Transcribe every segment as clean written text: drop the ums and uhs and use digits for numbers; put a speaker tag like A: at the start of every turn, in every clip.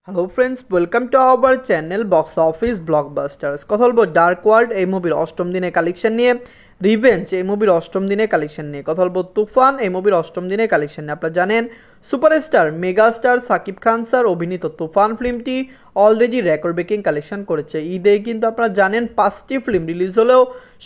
A: Hello friends, welcome to our channel box office blockbusters. কথা বলবো dark world এই মুভির অষ্টম দিনের কালেকশন নিয়ে, রিভেঞ্জ এই মুভির অষ্টম দিনের কালেকশন নিয়ে, কথা বলবো তুফান এই মুভির অষ্টম দিনের কালেকশন নিয়ে। আপনারা জানেন superstar megastar Shakib Khan sir অভিনীত তুফান ফিল্মটি অলরেডি রেকর্ড ব্রেকিং কালেকশন করেছে। ঈদে কিন্তু আপনারা জানেন 5টি ফিল্ম রিলিজ হলেও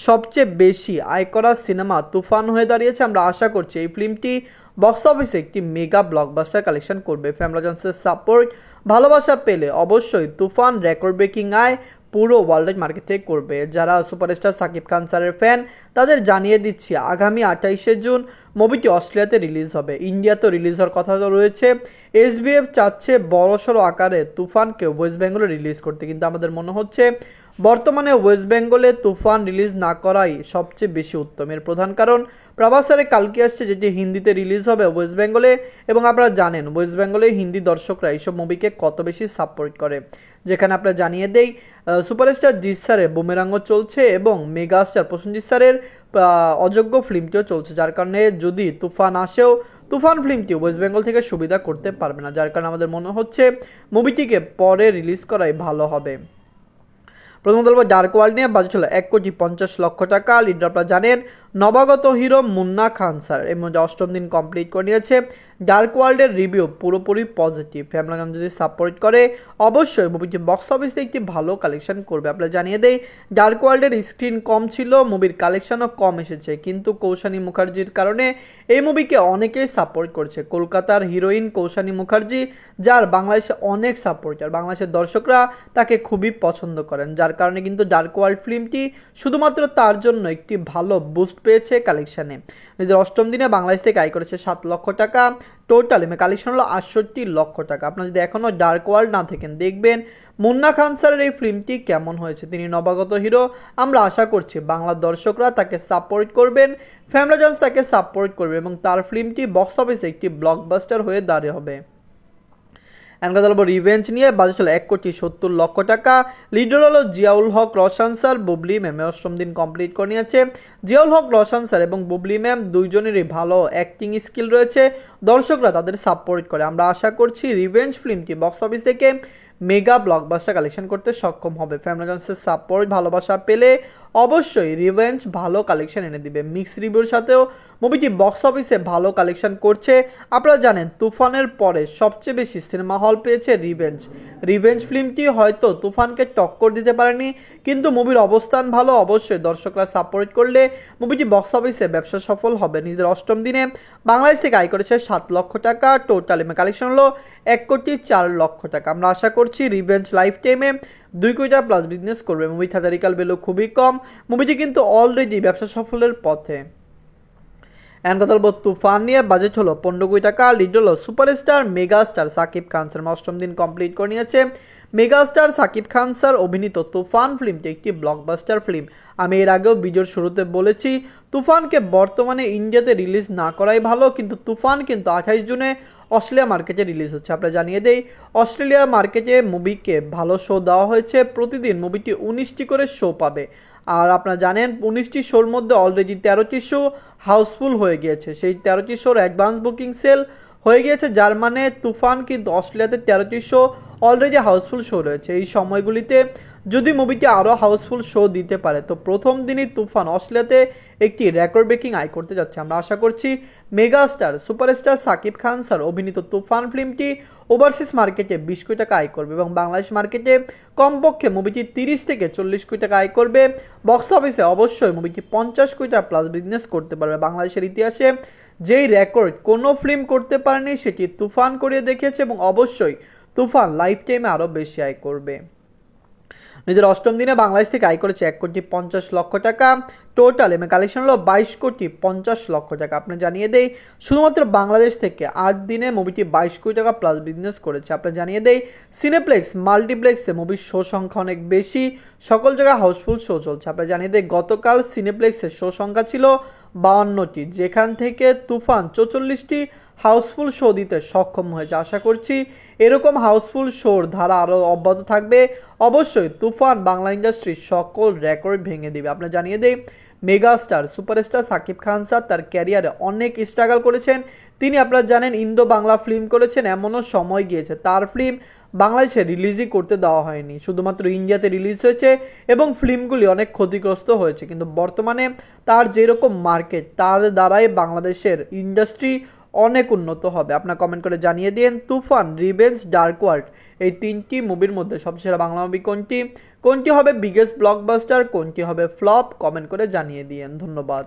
A: সবচেয়ে বেশি আয় করা সিনেমা তুফান হয়ে দাঁড়িয়েছে। আমরা আশা করছি এই ফিল্মটি বক্স অফিসে একটি মেগা ব্লকবাস্টার কালেকশন করবে। ফ্যামিলি জনসের সাপোর্ট ভালোবাসা পেলে অবশ্যই তুফান রেকর্ড ব্রেকিং আয় পুরো ওয়ার্ল্ড মার্কেট থেকে করবে। যারা সুপারস্টার সাকিব খান স্যারের ফ্যান তাদের জানিয়ে দিচ্ছি, আগামী 28শে জুন মুভিটি অস্ট্রেলিয়াতে রিলিজ হবে, ইন্ডিয়াতেও রিলিজ হওয়ার কথা রয়েছে। এসবিএফ চাচ্ছে বড়সড় আকারে তুফানকে ওয়েস্ট বেঙ্গলে রিলিজ করতে, কিন্তু আমাদের মনে হচ্ছে বর্তমানে ওয়েস্ট বেঙ্গলে তুফান রিলিজ না করাই সবচেয়ে বেশি উত্তম। এর প্রধান কারণ প্রভাসারে কালকে আসছে, যেটি হিন্দিতে রিলিজ হবে ওয়েস্ট বেঙ্গলে, এবং আপনারা জানেন ওয়েস্ট বেঙ্গলে হিন্দি দর্শকরা এইসব মুভিকে কত বেশি সাপোর্ট করে। যেখানে আপনারা জানিয়ে দেই সুপারস্টার জিৎ স্যারের বুমেরাঙ্গ চলছে এবং মেগাস্টার প্রসেনজিৎ স্যারের অযোগ্য ফিল্মটিও চলছে, যার কারণে যদি তুফান আসেও তুফান ফিল্মটি ওয়েস্ট বেঙ্গল থেকে সুবিধা করতে পারবে না, যার কারণে আমাদের মনে হচ্ছে মুভিটিকে পরে রিলিজ করাই ভালো হবে। প্রথমত বলবো ডার্ক ওয়ার্ল্ড নিয়ে। বাজেট হলো 1,50,00,000 টাকা। লিডার আপনারা জানেন নবাগত হিরো মুন্না খান স্যার এর মধ্যে অষ্টম দিন কমপ্লিট করে নিয়েছে। ডার্ক ওয়ার্ল্ডের রিভিউ পুরোপুরি পজিটিভ। ফ্যামিলি গান যদি সাপোর্ট করে অবশ্যই মুভিটি বক্স অফিসে একটি ভালো কালেকশন করবে। আপনারা জানিয়ে দেই ডার্ক ওয়ার্ল্ডের স্ক্রিন কম ছিল, মুভির কালেকশনও কম এসেছে, কিন্তু কৌশানী মুখার্জির কারণে এই মুভিকে অনেকেই সাপোর্ট করছে। কলকাতার হিরোইন কৌশানী মুখার্জি, যার বাংলাদেশে অনেক সাপোর্টার, বাংলাদেশের দর্শকরা তাকে খুবই পছন্দ করেন, যার কারণে কিন্তু ডার্ক ওয়ার্ল্ড ফিল্মটি শুধুমাত্র তার জন্য একটি ভালো বুস্ট পেয়েছে কালেকশানে। নিজের অষ্টম দিনে বাংলাদেশ থেকে আয় করেছে 7 লক্ষ টাকা। টোটাল কালেকশন হলো 68 লক্ষ টাকা। আপনারা যদি এখনও ডার্ক ওয়ার্ল্ড না থাকেন দেখবেন মুন্না খান স্যারের এই ফিল্মটি কেমন হয়েছে। তিনি নবাগত হিরো, আমরা আশা করছি বাংলার দর্শকরা তাকে সাপোর্ট করবেন, ফ্যামিলি জনস তাকে সাপোর্ট করবে এবং তার ফিল্মটি বক্স অফিসে একটি ব্লকবাস্টার হয়ে দাঁড়িয়ে হবে। কথা বলবো রিভেঞ্জ নিয়ে। বাজেট হলো 1,70,00,000 টাকা। লিডার হলো জিয়াউল হক রোশন স্যার, বুবলি ম্যাম অষ্টম দিন কমপ্লিট করে নিয়েছে। জিয়াউল হক রোশন স্যার এবং বুবলি ম্যাম দুইজনেরই ভালো অ্যাক্টিং স্কিল রয়েছে, দর্শকরা তাদের সাপোর্ট করে। আমরা আশা করছি রিভেঞ্জ ফিল্মটি বক্স অফিস থেকে মেগা ব্লকবাস্টার কালেকশন করতে সক্ষম হবে। ফ্যামিলি জনসের সাপোর্ট ভালোবাসা পেলে অবশ্যই রিভেঞ্জ ভালো কালেকশন এনে দিবে। মিক্স রিভিউর সাথেও মুভিটি বক্স অফিসে ভালো কালেকশন করছে। আপনারা জানেন তুফানের পরে সবচেয়ে বেশি সিনেমা হল পেয়েছে রিভেঞ্জ ফিল্মটি হয়তো তুফানকে টক্কর দিতে পারেনি, কিন্তু মুভির অবস্থান ভালো, অবশ্যই দর্শকরা সাপোর্ট করলে মুভিটি বক্স অফিসে ব্যবসা সফল হবে। নিজের অষ্টম দিনে বাংলাদেশ থেকে আয় করেছে 7 লক্ষ টাকা। টোটাল কালেকশন হলো 1,04,00,000 টাকা। আমরা আশা করছি রিভেঞ্জ লাইফ টাইমে 2 কোটি টাকা প্লাস বিজনেস করবে। মুভি থিয়েটারিক্যাল ভ্যালু খুবই কম, মুভিটি কিন্তু অলরেডি ব্যবসা সফলের পথে। কথা বলবো তুফান নিয়ে। বাজেট হলো 15 কোটি টাকা। লিড হলো superstar megastar Shakib Khan sir, অষ্টম দিন কমপ্লিট করে নিয়েছে। মেগাস্টার সাকিব খান স্যার অভিনীত তুফান ফিল্মটি একটি ব্লকবাস্টার ফিল্ম। আমি এর আগেও ভিডিওর শুরুতে বলেছি তুফানকে বর্তমানে ইন্ডিয়াতে রিলিজ না করাই ভালো, কিন্তু তুফান কিন্তু 28 জুনে অস্ট্রেলিয়া মার্কেটে রিলিজ হচ্ছে। আপনারা জানিয়ে দেই অস্ট্রেলিয়া মার্কেটে মুভিকে ভালো শো দেওয়া হয়েছে, প্রতিদিন মুভিটি 19টি করে শো পাবে। আর আপনারা জানেন 19টি শোর মধ্যে অলরেডি 13টি শো হাউসফুল হয়ে গিয়েছে। সেই 13টি শোর অ্যাডভান্স বুকিং সেল হয়ে গিয়েছে, যার মানে তুফান কিন্তু অস্ট্রেলিয়াতে 13টি শো অলরেডি হাউসফুল শো রয়েছে। এই সময়গুলিতে যদি মুভিটি আরও হাউসফুল শো দিতে পারে তো প্রথম দিনই তুফান অস্ট্রেলিয়াতে একটি রেকর্ড ব্রেকিং আয় করতে যাচ্ছে। আমরা আশা করছি megastar superstar Shakib Khan sir অভিনীত তুফান ফিল্মটি ওভারসিজ মার্কেটে 20 কোটি টাকা আয় করবে এবং বাংলাদেশ মার্কেটে কমপক্ষে মুভিটি 30 থেকে 40 কোটি টাকা আয় করবে। বক্স অফিসে অবশ্যই মুভিটি 50 কোটি টাকা প্লাস বিজনেস করতে পারবে। বাংলাদেশের ইতিহাসে যেই রেকর্ড কোনো ফিল্ম করতে পারেনি সেটি তুফান করিয়ে দেখিয়েছে এবং অবশ্যই তুফান লাইফ টাইমে আরও বেশি আয় করবে। নিজের অষ্টম দিনে বাংলাদেশ থেকে আয় করেছে 1,50,00,000 টাকা। টোটাল কালেকশন হলো 22,50,00,000 টাকা। আপনি জানিয়ে দেই শুধুমাত্র বাংলাদেশ থেকে 8 দিনে মুভিটি 22 কোটি টাকা প্লাস বিজনেস করেছে। আপনি জানিয়ে দেই সিনেপ্লেক্স মাল্টিপ্লেক্সে মুভির শো সংখ্যা অনেক বেশি, সকল জায়গায় হাউসফুল শো চলছে। আপনি জানিয়ে দেই গতকাল সিনেপ্লেক্সের শো সংখ্যা ছিল 52টি, যেখান থেকে তুফান 44টি হাউসফুল শো দিতে সক্ষম হয়েছে। আশা করছি এরকম হাউসফুল শোর ধারা আরও অব্যাহত থাকবে। অবশ্যই তুফান বাংলা ইন্ডাস্ট্রির সকল রেকর্ড ভেঙে দিবে। আপনি জানিয়ে দেই megastar superstar Shakib Khan sir তার ক্যারিয়ারে অনেক স্ট্রাগল করেছেন। তিনি আপনারা জানেন ইন্দো বাংলা ফিল্ম করেছেন, এমনও সময় গিয়েছে তার ফিল্ম বাংলাদেশে রিলিজই করতে দেওয়া হয়নি, শুধুমাত্র ইন্ডিয়াতে রিলিজ হয়েছে এবং ফিল্মগুলি অনেক ক্ষতিগ্রস্ত হয়েছে। কিন্তু বর্তমানে তার যেরকম মার্কেট, তার দ্বারাই বাংলাদেশের ইন্ডাস্ট্রি অনেক উন্নত হবে। আপনার কমেন্ট করে জানিয়ে দিন তুফান, রিভেঞ্জ, ডার্ক ওয়ার্ল্ড এই তিনটি মুভির মধ্যে সবচেয়ে বাংলা মুভি কোনটি, কোনটি হবে বিগেস্ট ব্লকবাস্টার, কোনটি হবে ফ্লপ, কমেন্ট করে জানিয়ে দিন। ধন্যবাদ।